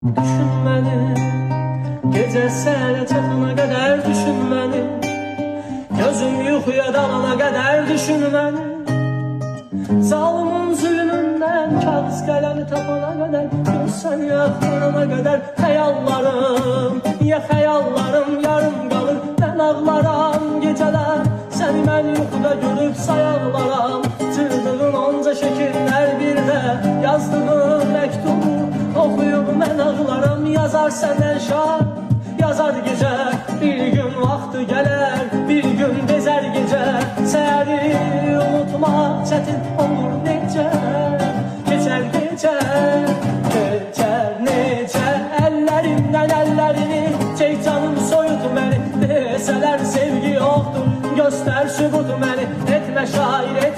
Düşün məni, gecə səhərə çatana qədər düşün məni, gözüm yuxuya dalana qədər düşün məni, zalımın zülmündən kağız qələmi tapana qədər, görsən yaxlarına qədər xəyallarım, ya xəyallarım yarım qalır, mən ağlaram gecələr, səni mən yuxuda görüb sayaqlaram, cırdığın onca şəkillər bir də, yazdığın məktubu oxuyub mən ağlaram, yazar səndən şar, yazar gecə, bir gün vaxtı gələr, bir gün bezər gecə, səhəri unutmaq çətin olur necə, keçər gecə, keçər necə, əllərimdən əllərini, çək canım soyut məni, desələr sevgi yoxdur, göstər sübut məni, etmə şair